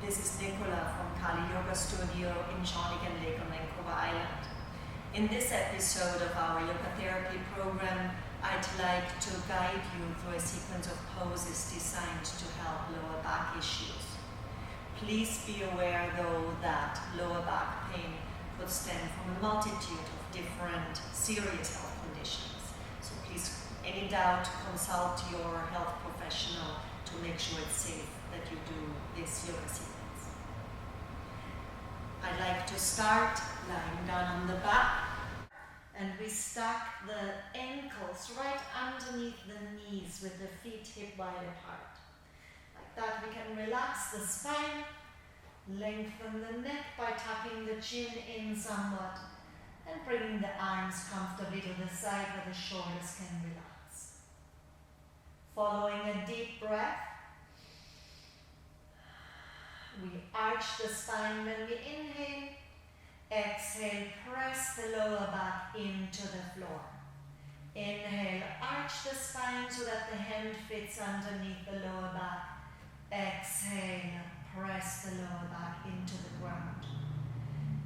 This is Nicola from KaliYoga Studio in Shawnigan Lake on Vancouver Island. In this episode of our yoga therapy program, I'd like to guide you through a sequence of poses designed to help lower back issues. Please be aware though that lower back pain could stem from a multitude of different serious health conditions. So please, any doubt, consult your health professional to make sure it's safe that you do this yoga sequence. I'd like to start lying down on the back, and we stack the ankles right underneath the knees with the feet hip wide apart. Like that we can relax the spine, lengthen the neck by tucking the chin in somewhat, and bringing the arms comfortably to the side where the shoulders can relax. Following a deep breath, we arch the spine when we inhale. Exhale, press the lower back into the floor. Inhale, arch the spine so that the hand fits underneath the lower back. Exhale, press the lower back into the ground.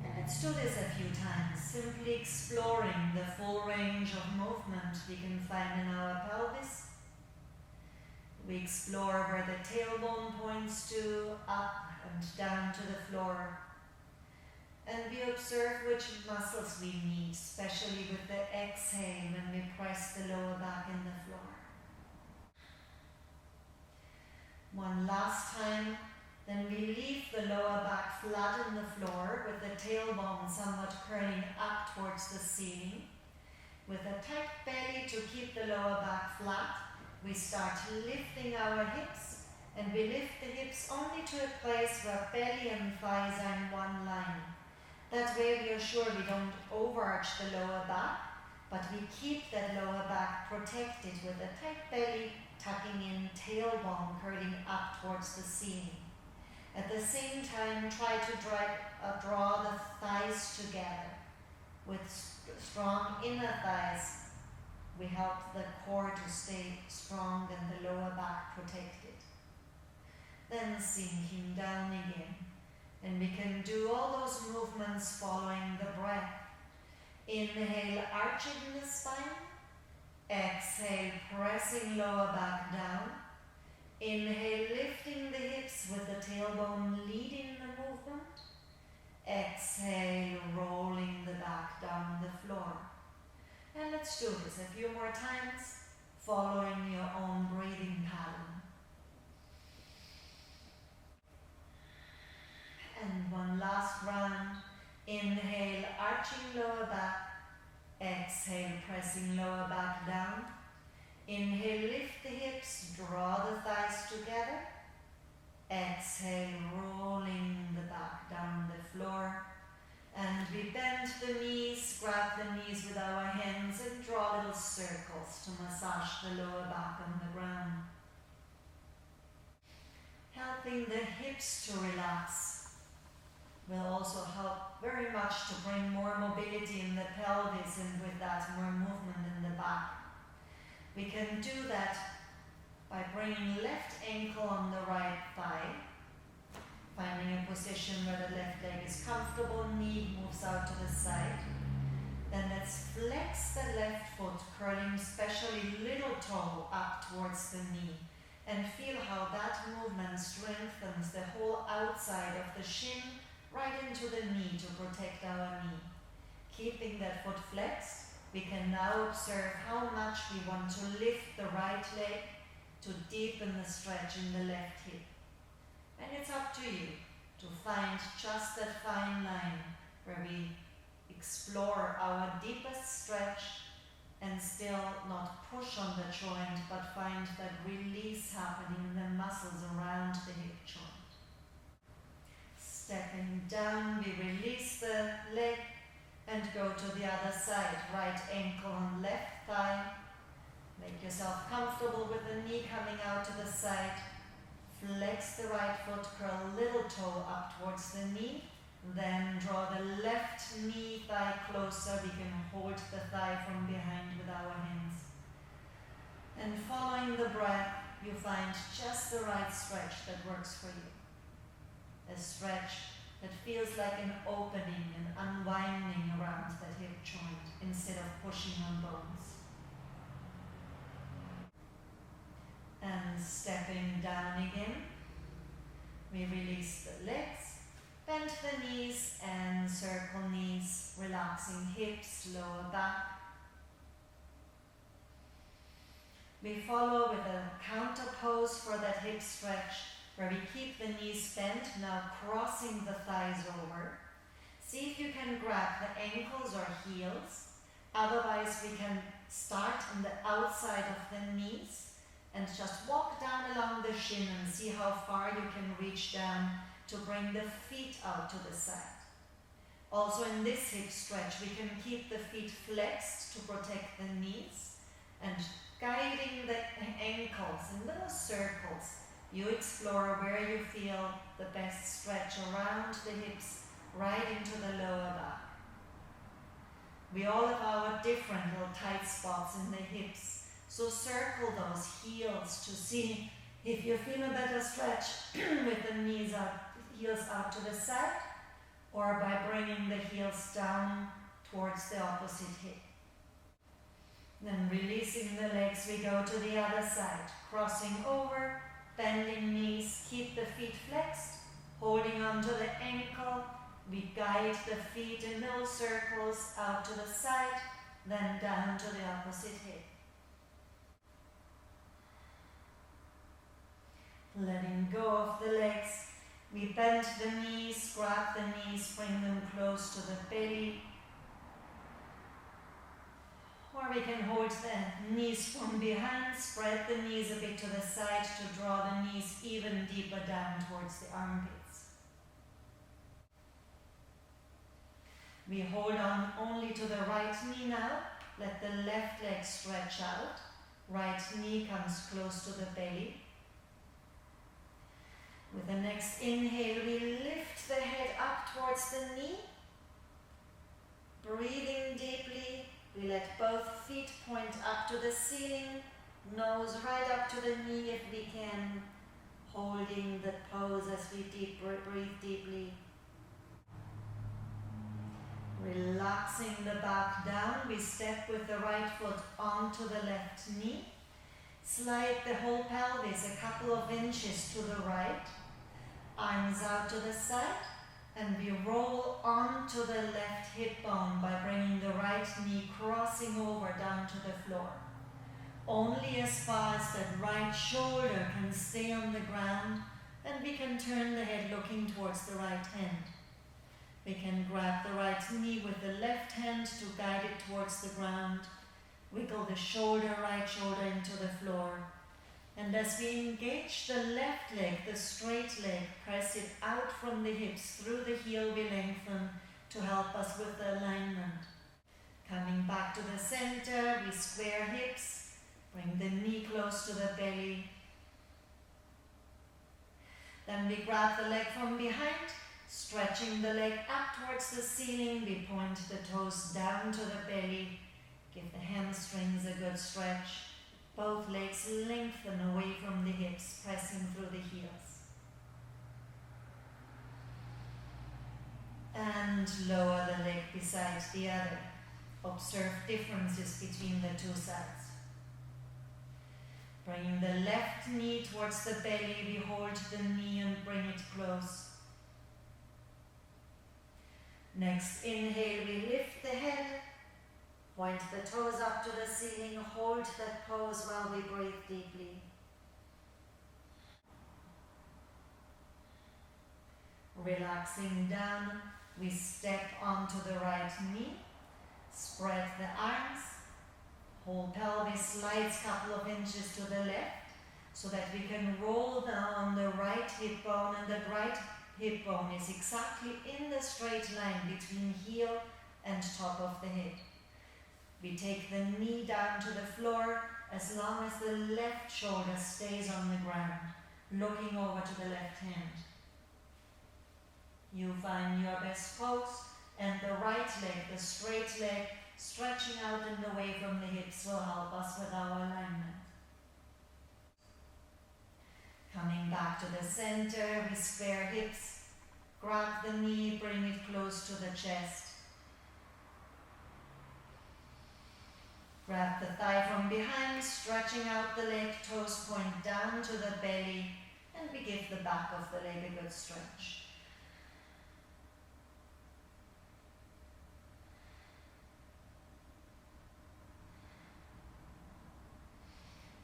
And let's do this a few times, simply exploring the full range of movement we can find in our pelvis. We explore where the tailbone points to, up and down to the floor. And we observe which muscles we need, especially with the exhale when we press the lower back in the floor. One last time, then we leave the lower back flat on the floor with the tailbone somewhat curling up towards the ceiling. With a tight belly to keep the lower back flat, we start lifting our hips, and we lift the hips only to a place where belly and thighs are in one line. That way we are sure we don't overarch the lower back, but we keep that lower back protected with a tight belly, tucking in, tailbone curling up towards the ceiling. At the same time, try to draw the thighs together. With strong inner thighs, we help the core to stay strong and the lower back protected. Then sinking down again. And we can do all those movements following the breath. Inhale, arching the spine. Exhale, pressing lower back down. Inhale, lifting the hips with the tailbone leading the movement. Exhale, rolling the back down the floor. And let's do this a few more times, following your own breathing pattern. And one last round. Inhale, arching lower back. Exhale, pressing lower back down. Inhale, lift the hips, draw the thighs together. Exhale, rolling the back down the floor. And we bend the knees, grab the knees with our hands and draw little circles to massage the lower back on the ground. Helping the hips to relax will also help very much to bring more mobility in the pelvis, and with that more movement in the back. We can do that by bringing left ankle on the right thigh, finding a position where the left leg is comfortable, knee moves out to the side. Then let's flex the left foot, curling especially little toe up towards the knee, and feel how that movement strengthens the whole outside of the shin right into the knee to protect our knee. Keeping that foot flexed, we can now observe how much we want to lift the right leg to deepen the stretch in the left hip. And it's up to you to find just that fine line where we explore our deepest stretch and still not push on the joint, but find that release happening in the muscles around the hip joint. Stepping down, we release the leg and go to the other side. Right ankle on left thigh. Make yourself comfortable with the knee coming out to the side. Flex the right foot, curl little toe up towards the knee. Then draw the left knee thigh closer. We can hold the thigh from behind with our hands. And following the breath, you find just the right stretch that works for you. a stretch that feels like an opening and unwinding around that hip joint instead of pushing on bones. And stepping down again, we release the legs, bend the knees and circle knees, relaxing hips, lower back. We follow with a counter pose for that hip stretch where we keep the knees bent, now crossing the thighs over. See if you can grab the ankles or heels. Otherwise, we can start on the outside of the knees and just walk down along the shin and see how far you can reach down to bring the feet out to the side. Also in this hip stretch, we can keep the feet flexed to protect the knees and guiding the ankles in little circles. You explore where you feel the best stretch around the hips, right into the lower back. We all have our different little tight spots in the hips, so circle those heels to see if you feel a better stretch with the knees out, heels out to the side, or by bringing the heels down towards the opposite hip. Then releasing the legs, we go to the other side, crossing over, bending knees, keep the feet flexed, holding onto the ankle. We guide the feet in little circles out to the side, then down to the opposite hip. Letting go of the legs, we bend the knees, grab the knees, bring them close to the belly. Or we can hold the knees from behind, spread the knees a bit to the side to draw the knees even deeper down towards the armpits. We hold on only to the right knee now. Let the left leg stretch out. Right knee comes close to the belly. With the next inhale, we lift the head up towards the knee. Breathing deeply, we let both feet point up to the ceiling, nose right up to the knee if we can, holding the pose as we breathe deeply. Relaxing the back down, we step with the right foot onto the left knee. Slide the whole pelvis a couple of inches to the right. Arms out to the side, and we roll onto the left hip bone by bringing the right knee crossing over down to the floor. Only as far as that right shoulder can stay on the ground, and we can turn the head looking towards the right hand. We can grab the right knee with the left hand to guide it towards the ground. Wiggle the shoulder, right shoulder into the floor. And as we engage the left leg, the straight leg, press it out from the hips, through the heel we lengthen to help us with the alignment. Coming back to the center, we square hips, bring the knee close to the belly. Then we grab the leg from behind, stretching the leg up towards the ceiling. We point the toes down to the belly, give the hamstrings a good stretch. Both legs lengthen away from the hips, pressing through the heels. And lower the leg beside the other. Observe differences between the two sides. Bringing the left knee towards the belly, we hold the knee and bring it close. Next inhale, we lift the head. Point the toes up to the ceiling, hold that pose while we breathe deeply. Relaxing down, we step onto the right knee, spread the arms, whole pelvis slides a couple of inches to the left so that we can roll down on the right hip bone, and the right hip bone is exactly in the straight line between heel and top of the head. We take the knee down to the floor as long as the left shoulder stays on the ground, looking over to the left hand. You find your best pose, and the right leg, the straight leg, stretching out and away from the hips will help us with our alignment. Coming back to the center, we square hips, Grab the knee, bring it close to the chest. Grab the thigh from behind, stretching out the leg, toes point down to the belly, and we give the back of the leg a good stretch.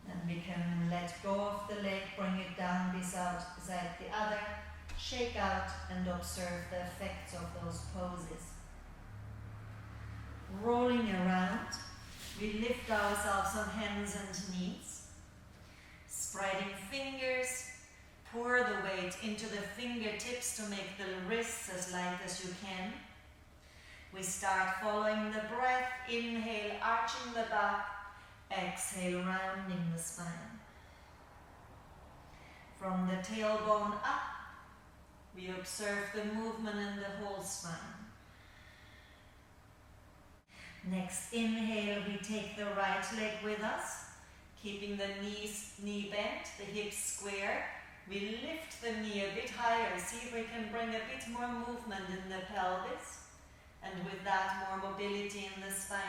Then we can let go of the leg, bring it down beside the other, shake out and observe the effects of those poses. Rolling around, we lift ourselves on hands and knees, spreading fingers, pour the weight into the fingertips to make the wrists as light as you can. We start following the breath, inhale, arching the back, exhale, rounding the spine. From the tailbone up, we observe the movement in the whole spine. Next inhale, we take the right leg with us, keeping the knee bent, the hips square. We lift the knee a bit higher, see if we can bring a bit more movement in the pelvis, and with that more mobility in the spine.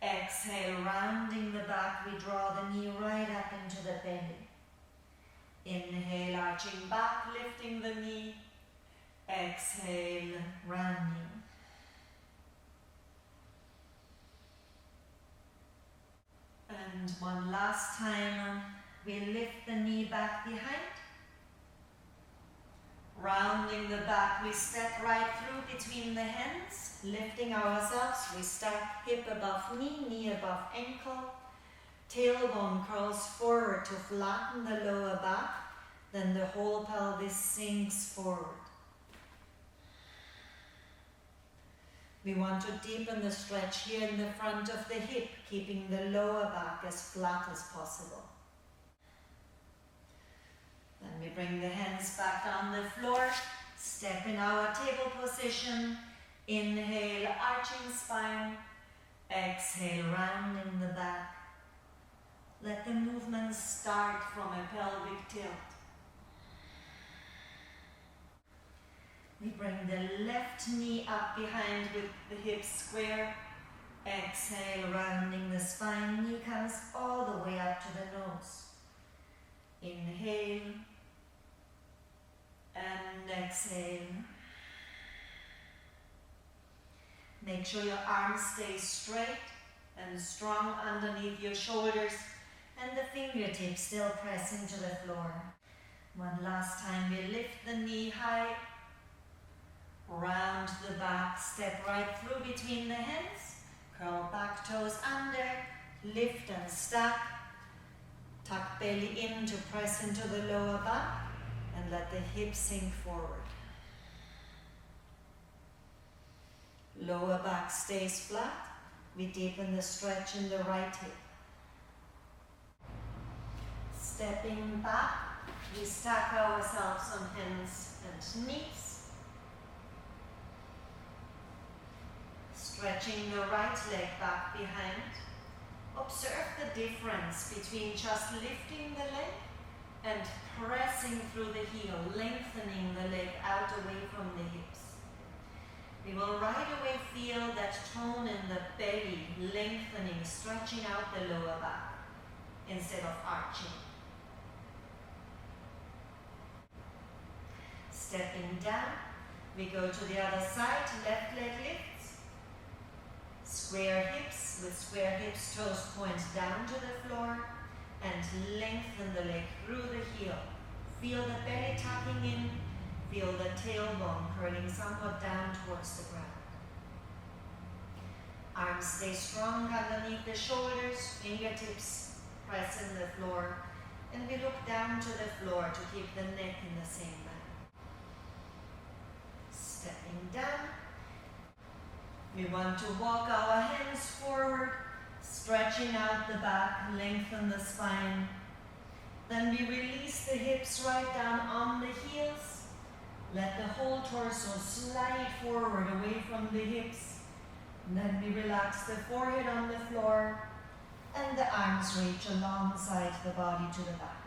Exhale, rounding the back, we draw the knee right up into the belly. Inhale, arching back, lifting the knee. Exhale, rounding. And one last time, we lift the knee back behind. Rounding the back, we step right through between the hands, lifting ourselves. We start hip above knee, knee above ankle. Tailbone curls forward to flatten the lower back, then the whole pelvis sinks forward. We want to deepen the stretch here in the front of the hip, keeping the lower back as flat as possible. Then we bring the hands back on the floor, step in our table position, inhale, arching spine, exhale, rounding the back. Let the movement start from a pelvic tilt. We bring the left knee up behind with the hips square. Exhale, rounding the spine. Knee comes all the way up to the nose. Inhale and exhale. Make sure your arms stay straight and strong underneath your shoulders, and the fingertips still press into the floor. One last time, we lift the knee high, round the back, step right through between the hands, curl back toes under, lift and stack, tuck belly in to press into the lower back, and let the hips sink forward. Lower back stays flat. We deepen the stretch in the right hip. Stepping back, we stack ourselves on hands and knees. Stretching the right leg back behind. Observe the difference between just lifting the leg and pressing through the heel, lengthening the leg out away from the hips. We will right away feel that tone in the belly, lengthening, stretching out the lower back instead of arching. Stepping down, we go to the other side, left leg lifts. Square hips, with square hips, toes point down to the floor, and lengthen the leg through the heel. Feel the belly tucking in, feel the tailbone curling somewhat down towards the ground. Arms stay strong underneath the shoulders, fingertips press in the floor, and we look down to the floor to keep the neck in the same manner. Stepping down, we want to walk our hands forward, stretching out the back, lengthen the spine. Then we release the hips right down on the heels. Let the whole torso slide forward away from the hips. And then we relax the forehead on the floor and the arms reach alongside the body to the back.